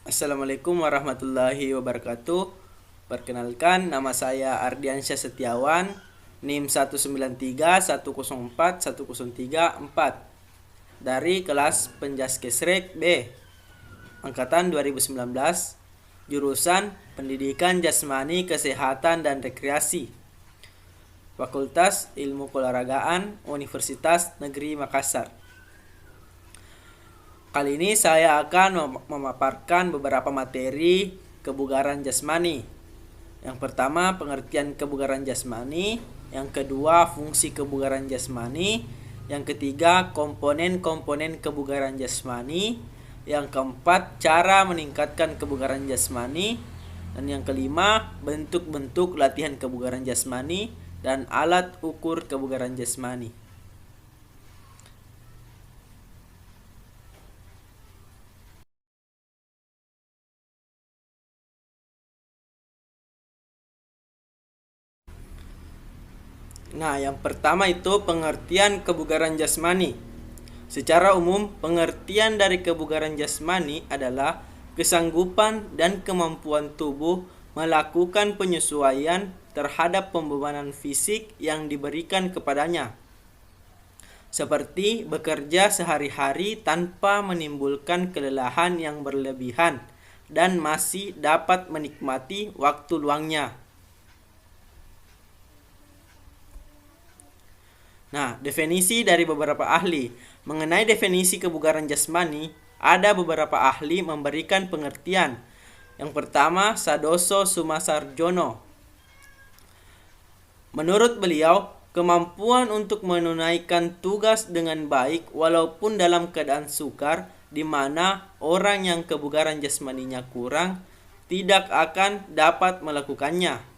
Assalamualaikum warahmatullahi wabarakatuh. Perkenalkan, nama saya Ardiansyah Setiawan, NIM 193104103 dari kelas Penjaskesrek B, angkatan 2019, jurusan Pendidikan Jasmani, Kesehatan dan Rekreasi, Fakultas Ilmu Keolahragaan, Universitas Negeri Makassar. Kali ini saya akan memaparkan beberapa materi kebugaran jasmani. Yang pertama, pengertian kebugaran jasmani. Yang kedua, fungsi kebugaran jasmani. Yang ketiga, komponen-komponen kebugaran jasmani. Yang keempat, cara meningkatkan kebugaran jasmani. Dan yang kelima, bentuk-bentuk latihan kebugaran jasmani dan alat ukur kebugaran jasmani. Nah, yang pertama itu pengertian kebugaran jasmani. Secara umum, pengertian dari kebugaran jasmani adalah kesanggupan dan kemampuan tubuh melakukan penyesuaian terhadap pembebanan fisik yang diberikan kepadanya, seperti bekerja sehari-hari tanpa menimbulkan kelelahan yang berlebihan dan masih dapat menikmati waktu luangnya. Nah, definisi dari beberapa ahli. Mengenai definisi kebugaran jasmani, ada beberapa ahli memberikan pengertian. Yang pertama, Sadoso Sumasarjono. Menurut beliau, kemampuan untuk menunaikan tugas dengan baik walaupun dalam keadaan sukar, di mana orang yang kebugaran jasmaninya kurang tidak akan dapat melakukannya.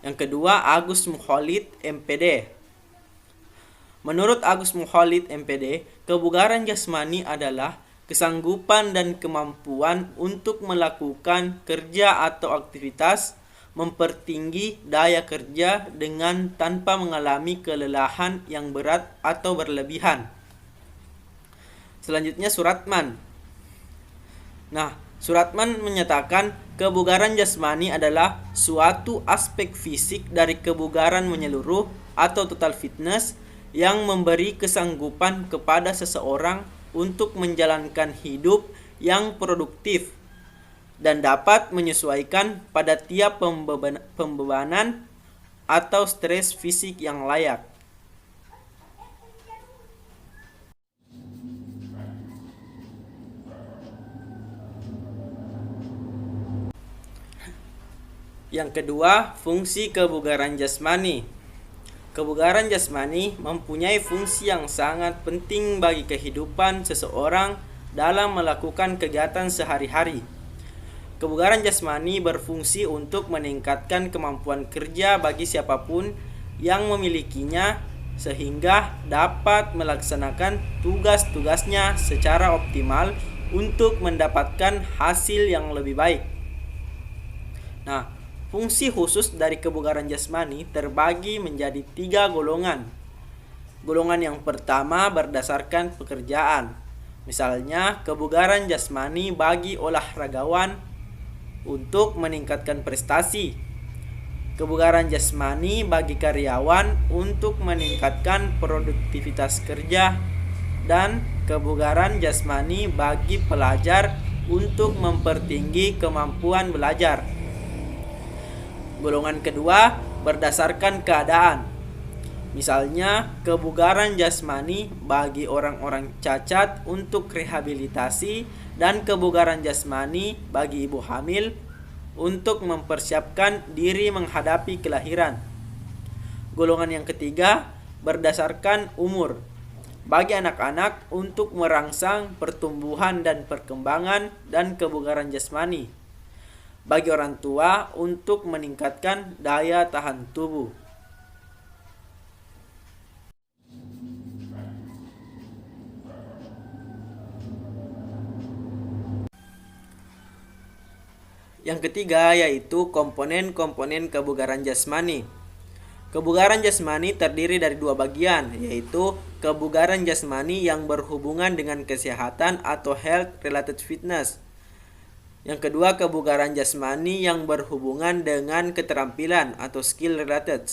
Yang kedua, Agus Mukholid, MPD. Menurut Agus Mukholid, MPD, kebugaran jasmani adalah kesanggupan dan kemampuan untuk melakukan kerja atau aktivitas, mempertinggi daya kerja dengan tanpa mengalami kelelahan yang berat atau berlebihan. Selanjutnya, Suratman. Nah, Suratman menyatakan kebugaran jasmani adalah suatu aspek fisik dari kebugaran menyeluruh atau total fitness yang memberi kesanggupan kepada seseorang untuk menjalankan hidup yang produktif dan dapat menyesuaikan pada tiap pembebanan atau stres fisik yang layak. Yang kedua, fungsi kebugaran jasmani. Kebugaran jasmani mempunyai fungsi yang sangat penting bagi kehidupan seseorang dalam melakukan kegiatan sehari-hari. Kebugaran jasmani berfungsi untuk meningkatkan kemampuan kerja bagi siapapun yang memilikinya sehingga dapat melaksanakan tugas-tugasnya secara optimal untuk mendapatkan hasil yang lebih baik. Nah, fungsi khusus dari kebugaran jasmani terbagi menjadi 3 golongan. Golongan yang pertama berdasarkan pekerjaan. Misalnya, kebugaran jasmani bagi olahragawan untuk meningkatkan prestasi. Kebugaran jasmani bagi karyawan untuk meningkatkan produktivitas kerja. Dan kebugaran jasmani bagi pelajar untuk mempertinggi kemampuan belajar. Golongan kedua berdasarkan keadaan. Misalnya, kebugaran jasmani bagi orang-orang cacat untuk rehabilitasi dan kebugaran jasmani bagi ibu hamil untuk mempersiapkan diri menghadapi kelahiran. Golongan yang ketiga berdasarkan umur. Bagi anak-anak untuk merangsang pertumbuhan dan perkembangan dan kebugaran jasmani. Bagi orang tua untuk meningkatkan daya tahan tubuh. Yang ketiga yaitu komponen-komponen kebugaran jasmani. Kebugaran jasmani terdiri dari 2 bagian, yaitu kebugaran jasmani yang berhubungan dengan kesehatan atau health related fitness. Yang kedua, kebugaran jasmani yang berhubungan dengan keterampilan atau skill related.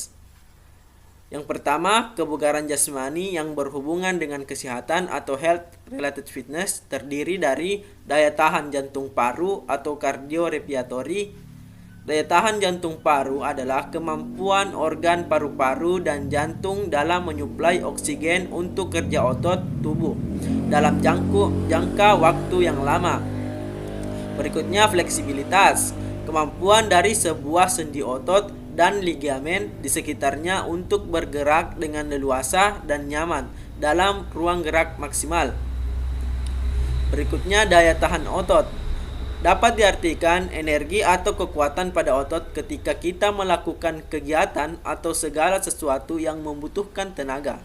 Yang pertama, kebugaran jasmani yang berhubungan dengan kesehatan atau health related fitness terdiri dari daya tahan jantung paru atau cardiorespiratory. Daya tahan jantung paru adalah kemampuan organ paru-paru dan jantung dalam menyuplai oksigen untuk kerja otot tubuh dalam jangka waktu yang lama. Berikutnya, fleksibilitas, kemampuan dari sebuah sendi otot dan ligamen di sekitarnya untuk bergerak dengan leluasa dan nyaman dalam ruang gerak maksimal. Berikutnya, daya tahan otot. Dapat diartikan energi atau kekuatan pada otot ketika kita melakukan kegiatan atau segala sesuatu yang membutuhkan tenaga.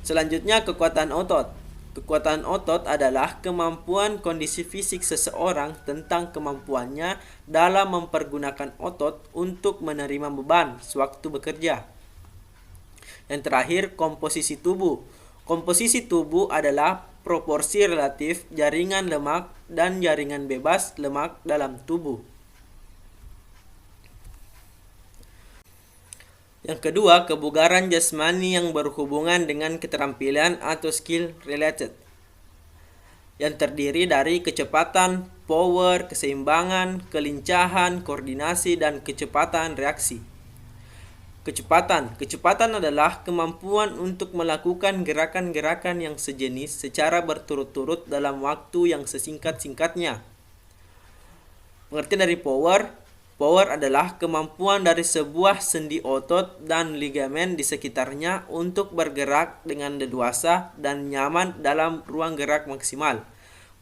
Selanjutnya, kekuatan otot. Kekuatan otot adalah kemampuan kondisi fisik seseorang tentang kemampuannya dalam mempergunakan otot untuk menerima beban sewaktu bekerja. Yang terakhir, komposisi tubuh. Komposisi tubuh adalah proporsi relatif jaringan lemak dan jaringan bebas lemak dalam tubuh. Yang kedua, kebugaran jasmani yang berhubungan dengan keterampilan atau skill related, yang terdiri dari kecepatan, power, keseimbangan, kelincahan, koordinasi, dan kecepatan reaksi. Kecepatan adalah kemampuan untuk melakukan gerakan-gerakan yang sejenis secara berturut-turut dalam waktu yang sesingkat-singkatnya. Pengertian dari power adalah kemampuan dari sebuah sendi otot dan ligamen di sekitarnya untuk bergerak dengan leluasa dan nyaman dalam ruang gerak maksimal.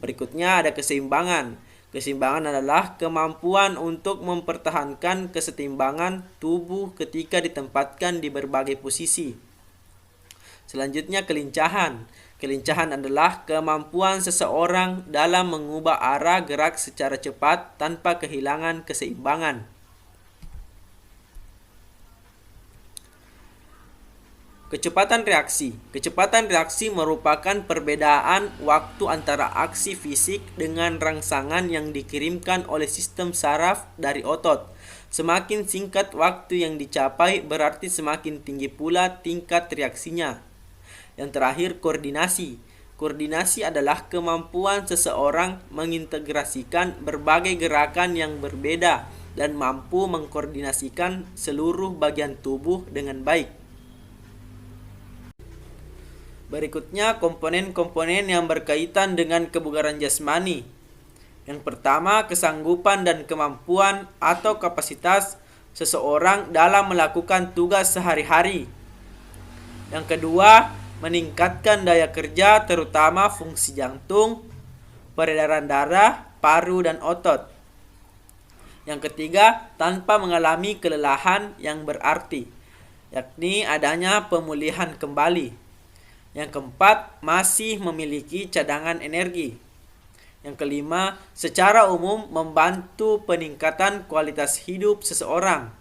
Berikutnya ada keseimbangan. Keseimbangan adalah kemampuan untuk mempertahankan kesetimbangan tubuh ketika ditempatkan di berbagai posisi. Selanjutnya, kelincahan. Kelincahan adalah kemampuan seseorang dalam mengubah arah gerak secara cepat tanpa kehilangan keseimbangan. Kecepatan reaksi. Kecepatan reaksi merupakan perbedaan waktu antara aksi fisik dengan rangsangan yang dikirimkan oleh sistem saraf dari otot. Semakin singkat waktu yang dicapai, berarti semakin tinggi pula tingkat reaksinya. Yang terakhir, koordinasi. Koordinasi adalah kemampuan seseorang mengintegrasikan berbagai gerakan yang berbeda dan mampu mengkoordinasikan seluruh bagian tubuh dengan baik. Berikutnya, komponen-komponen yang berkaitan dengan kebugaran jasmani. Yang pertama, kesanggupan dan kemampuan atau kapasitas seseorang dalam melakukan tugas sehari-hari. Yang kedua, meningkatkan daya kerja terutama fungsi jantung, peredaran darah, paru, dan otot. Yang ketiga, tanpa mengalami kelelahan yang berarti, yakni adanya pemulihan kembali. Yang keempat, masih memiliki cadangan energi. Yang kelima, secara umum membantu peningkatan kualitas hidup seseorang.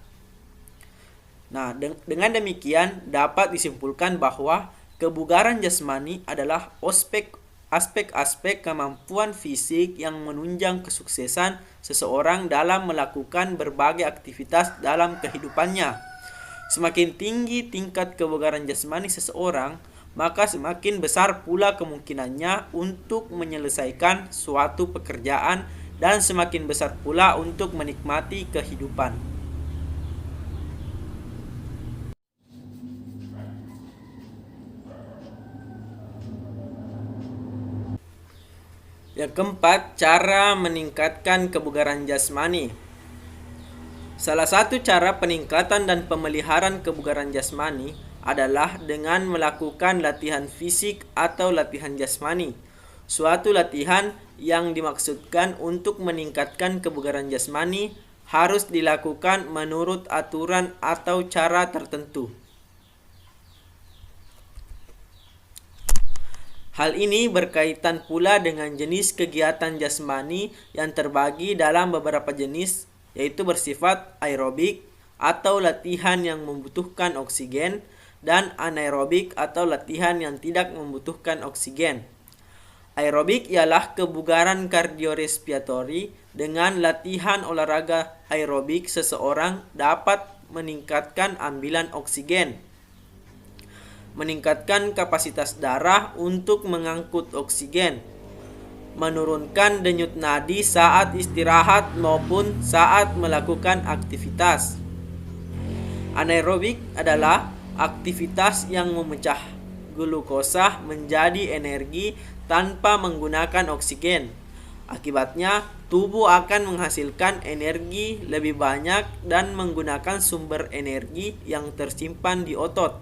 Nah, dengan demikian dapat disimpulkan bahwa kebugaran jasmani adalah aspek-aspek kemampuan fisik yang menunjang kesuksesan seseorang dalam melakukan berbagai aktivitas dalam kehidupannya. Semakin tinggi tingkat kebugaran jasmani seseorang, maka semakin besar pula kemungkinannya untuk menyelesaikan suatu pekerjaan dan semakin besar pula untuk menikmati kehidupan. Yang keempat, cara meningkatkan kebugaran jasmani. Salah satu cara peningkatan dan pemeliharaan kebugaran jasmani adalah dengan melakukan latihan fisik atau latihan jasmani. Suatu latihan yang dimaksudkan untuk meningkatkan kebugaran jasmani harus dilakukan menurut aturan atau cara tertentu. Hal ini berkaitan pula dengan jenis kegiatan jasmani yang terbagi dalam beberapa jenis, yaitu bersifat aerobik atau latihan yang membutuhkan oksigen, dan anaerobik atau latihan yang tidak membutuhkan oksigen. Aerobik ialah kebugaran kardiorespiratori. Dengan latihan olahraga aerobik, seseorang dapat meningkatkan ambilan oksigen, meningkatkan kapasitas darah untuk mengangkut oksigen, menurunkan denyut nadi saat istirahat maupun saat melakukan aktivitas. Anaerobik adalah aktivitas yang memecah glukosa menjadi energi tanpa menggunakan oksigen. Akibatnya, tubuh akan menghasilkan energi lebih banyak dan menggunakan sumber energi yang tersimpan di otot.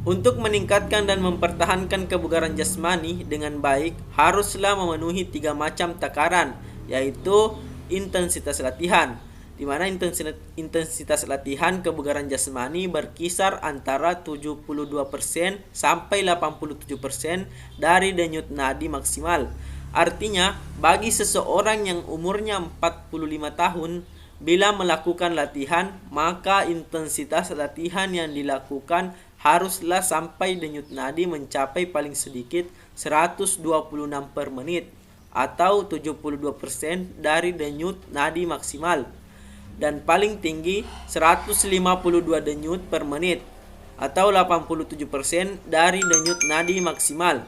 Untuk meningkatkan dan mempertahankan kebugaran jasmani dengan baik, haruslah memenuhi 3 macam takaran, yaitu intensitas latihan, di mana intensitas latihan kebugaran jasmani berkisar antara 72% sampai 87% dari denyut nadi maksimal. Artinya, bagi seseorang yang umurnya 45 tahun, bila melakukan latihan, maka intensitas latihan yang dilakukan haruslah sampai denyut nadi mencapai paling sedikit 126 per menit atau 72% dari denyut nadi maksimal, dan paling tinggi 152 denyut per menit atau 87% dari denyut nadi maksimal.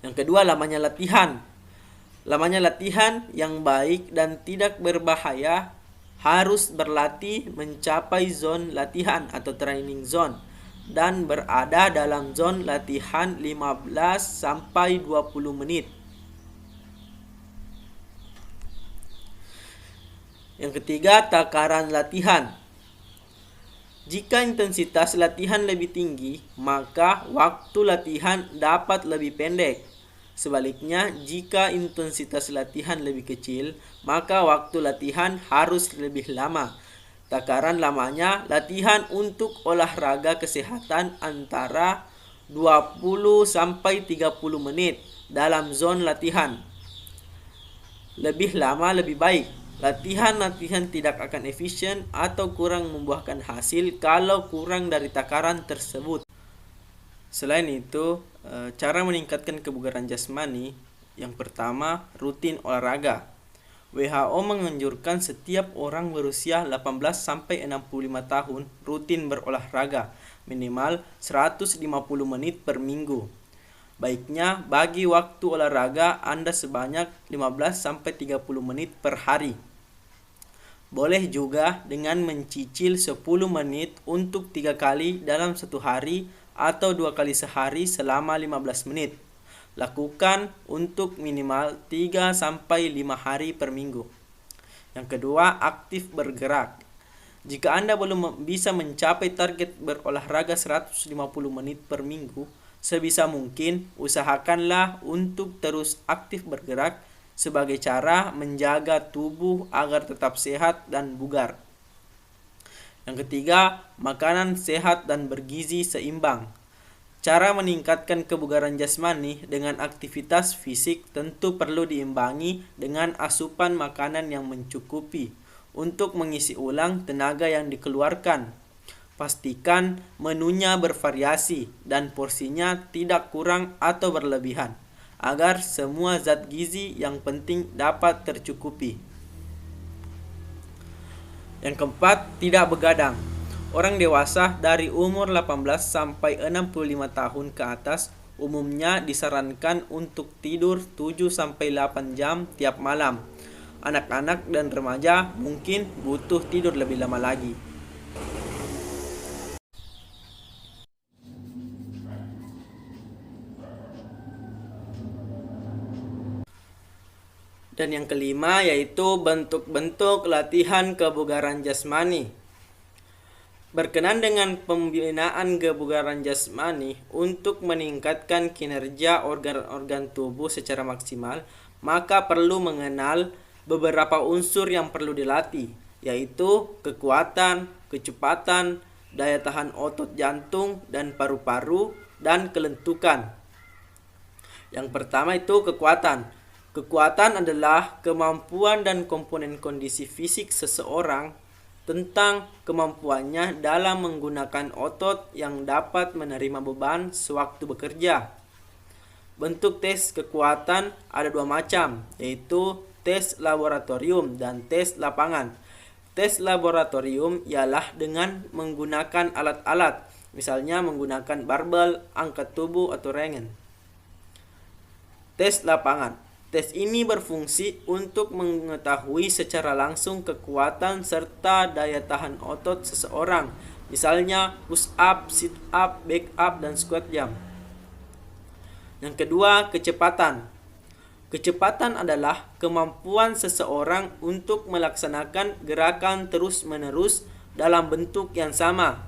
Yang kedua, lamanya latihan. Lamanya latihan yang baik dan tidak berbahaya harus berlatih mencapai zone latihan atau training zone dan berada dalam zone latihan 15 sampai 20 menit. Yang ketiga, takaran latihan. Jika intensitas latihan lebih tinggi, maka waktu latihan dapat lebih pendek. Sebaliknya, jika intensitas latihan lebih kecil, maka waktu latihan harus lebih lama. Takaran lamanya latihan untuk olahraga kesehatan antara 20 sampai 30 menit dalam zone latihan. Lebih lama lebih baik. Latihan-latihan tidak akan efisien atau kurang membuahkan hasil kalau kurang dari takaran tersebut. Selain itu, cara meningkatkan kebugaran jasmani, yang pertama, rutin olahraga. WHO menganjurkan setiap orang berusia 18 sampai 65 tahun rutin berolahraga, minimal 150 menit per minggu. Baiknya bagi waktu olahraga Anda sebanyak 15 sampai 30 menit per hari. Boleh juga dengan mencicil 10 menit untuk 3 kali dalam satu hari atau 2 kali sehari selama 15 menit. Lakukan untuk minimal 3 sampai 5 hari per minggu. Yang kedua, aktif bergerak. Jika Anda belum bisa mencapai target berolahraga 150 menit per minggu, sebisa mungkin usahakanlah untuk terus aktif bergerak sebagai cara menjaga tubuh agar tetap sehat dan bugar. Yang ketiga, makanan sehat dan bergizi seimbang. Cara meningkatkan kebugaran jasmani dengan aktivitas fisik tentu perlu diimbangi dengan asupan makanan yang mencukupi untuk mengisi ulang tenaga yang dikeluarkan. Pastikan menunya bervariasi dan porsinya tidak kurang atau berlebihan, agar semua zat gizi yang penting dapat tercukupi. Yang keempat, tidak begadang. Orang dewasa dari umur 18 sampai 65 tahun ke atas umumnya disarankan untuk tidur 7 sampai 8 jam tiap malam. Anak-anak dan remaja mungkin butuh tidur lebih lama lagi. Dan yang kelima yaitu bentuk-bentuk latihan kebugaran jasmani. Berkenaan dengan pembinaan kebugaran jasmani untuk meningkatkan kinerja organ-organ tubuh secara maksimal, maka perlu mengenal beberapa unsur yang perlu dilatih, yaitu kekuatan, kecepatan, daya tahan otot jantung dan paru-paru, dan kelentukan. Yang pertama itu kekuatan. Kekuatan adalah kemampuan dan komponen kondisi fisik seseorang tentang kemampuannya dalam menggunakan otot yang dapat menerima beban sewaktu bekerja. Bentuk tes kekuatan ada dua macam, yaitu tes laboratorium dan tes lapangan. Tes laboratorium ialah dengan menggunakan alat-alat, misalnya menggunakan barbel, angkat tubuh, atau rentgen. Tes lapangan. Tes ini berfungsi untuk mengetahui secara langsung kekuatan serta daya tahan otot seseorang, misalnya push up, sit up, back up, dan squat jump. Yang kedua, kecepatan. Kecepatan adalah kemampuan seseorang untuk melaksanakan gerakan terus-menerus dalam bentuk yang sama,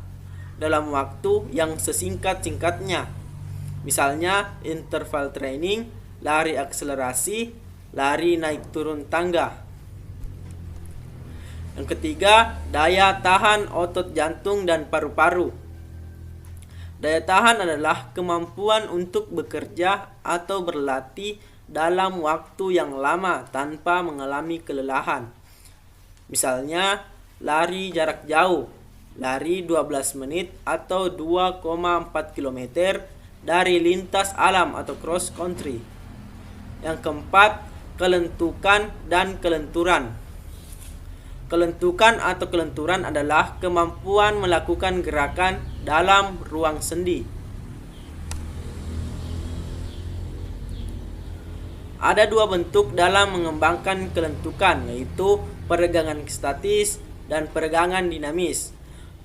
dalam waktu yang sesingkat-singkatnya. Misalnya, interval training, lari akselerasi, lari naik turun tangga. Yang ketiga, daya tahan otot jantung dan paru-paru. Daya tahan adalah kemampuan untuk bekerja atau berlatih dalam waktu yang lama tanpa mengalami kelelahan. Misalnya, lari jarak jauh, lari 12 menit atau 2,4 km dari lintas alam atau cross country. Yang keempat, kelentukan dan kelenturan. Kelentukan atau kelenturan adalah kemampuan melakukan gerakan dalam ruang sendi. Ada dua bentuk dalam mengembangkan kelentukan, yaitu peregangan statis dan peregangan dinamis.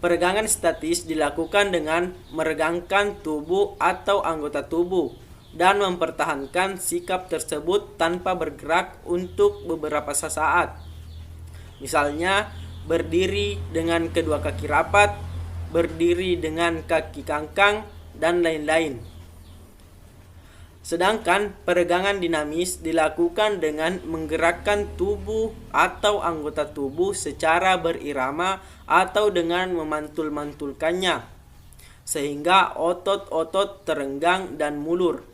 Peregangan statis dilakukan dengan meregangkan tubuh atau anggota tubuh dan mempertahankan sikap tersebut tanpa bergerak untuk beberapa saat. Misalnya, berdiri dengan kedua kaki rapat, berdiri dengan kaki kangkang, dan lain-lain. Sedangkan peregangan dinamis dilakukan dengan menggerakkan tubuh atau anggota tubuh secara berirama atau dengan memantul-mantulkannya, sehingga otot-otot terenggang dan mulur.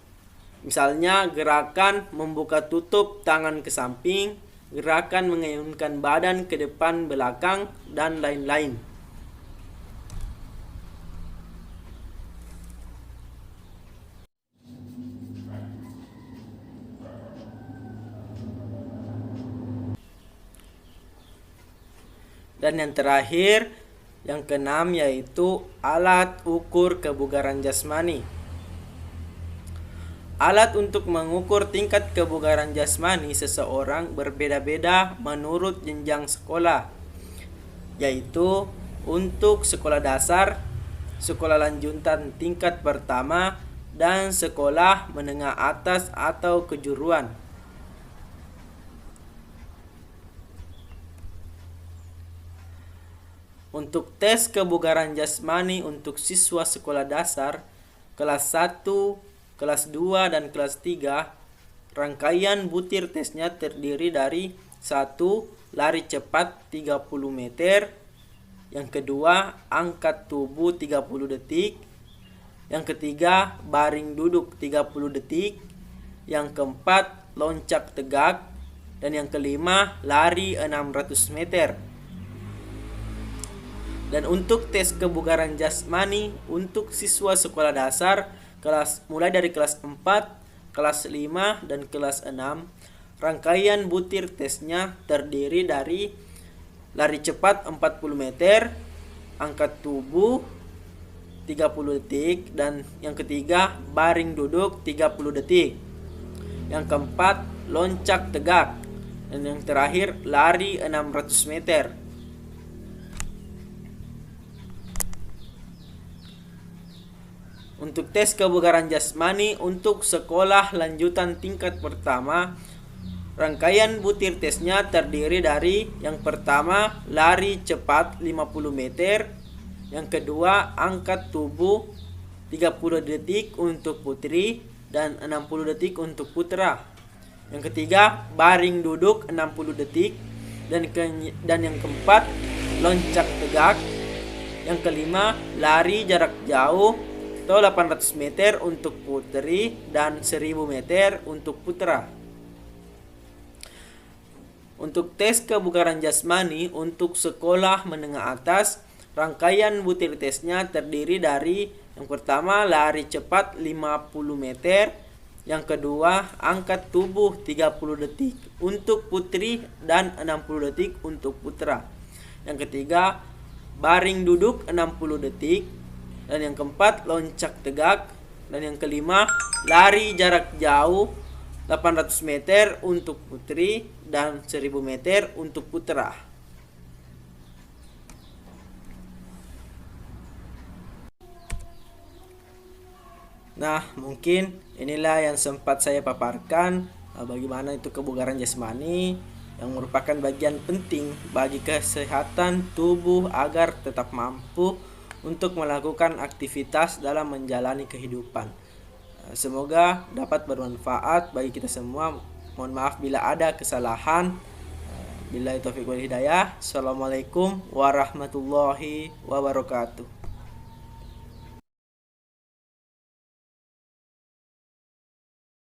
Misalnya gerakan membuka tutup tangan ke samping, gerakan mengayunkan badan ke depan belakang, dan lain-lain. Dan yang terakhir, yang keenam, yaitu alat ukur kebugaran jasmani. Alat untuk mengukur tingkat kebugaran jasmani seseorang berbeda-beda menurut jenjang sekolah, yaitu untuk sekolah dasar, sekolah lanjutan tingkat pertama, dan sekolah menengah atas atau kejuruan. Untuk tes kebugaran jasmani untuk siswa sekolah dasar, kelas 1, kelas 2, dan kelas 3, rangkaian butir tesnya terdiri dari 1. Lari cepat 30 meter. Yang kedua, angkat tubuh 30 detik. Yang ketiga, baring duduk 30 detik. Yang keempat, loncat tegak. Dan yang kelima, lari 600 meter. Dan untuk tes kebugaran jasmani untuk siswa sekolah dasar, mulai dari kelas 4, kelas 5, dan kelas 6, rangkaian butir tesnya terdiri dari lari cepat 40 meter, angkat tubuh 30 detik, dan yang ketiga, baring duduk 30 detik. Yang keempat, loncat tegak, dan yang terakhir, lari 600 meter. Untuk tes kebugaran jasmani untuk sekolah lanjutan tingkat pertama, rangkaian butir tesnya terdiri dari yang pertama, lari cepat 50 meter, yang kedua, angkat tubuh 30 detik untuk putri dan 60 detik untuk putra. Yang ketiga, baring duduk 60 detik, dan yang keempat, loncat tegak. Yang kelima, lari jarak jauh atau 800 meter untuk putri dan 1000 meter untuk putra. Untuk tes kebugaran jasmani untuk sekolah menengah atas, rangkaian butir tesnya terdiri dari yang pertama lari cepat 50 meter, yang kedua angkat tubuh 30 detik untuk putri dan 60 detik untuk putra. Yang ketiga baring duduk 60 detik, dan yang keempat loncat tegak, dan yang kelima lari jarak jauh 800 meter untuk putri dan 1000 meter untuk putra. Nah, mungkin inilah yang sempat saya paparkan bagaimana itu kebugaran jasmani yang merupakan bagian penting bagi kesehatan tubuh agar tetap mampu untuk melakukan aktivitas dalam menjalani kehidupan. Semoga dapat bermanfaat bagi kita semua. Mohon maaf bila ada kesalahan. Billahi taufiq wal hidayah. Assalamualaikum warahmatullahi wabarakatuh.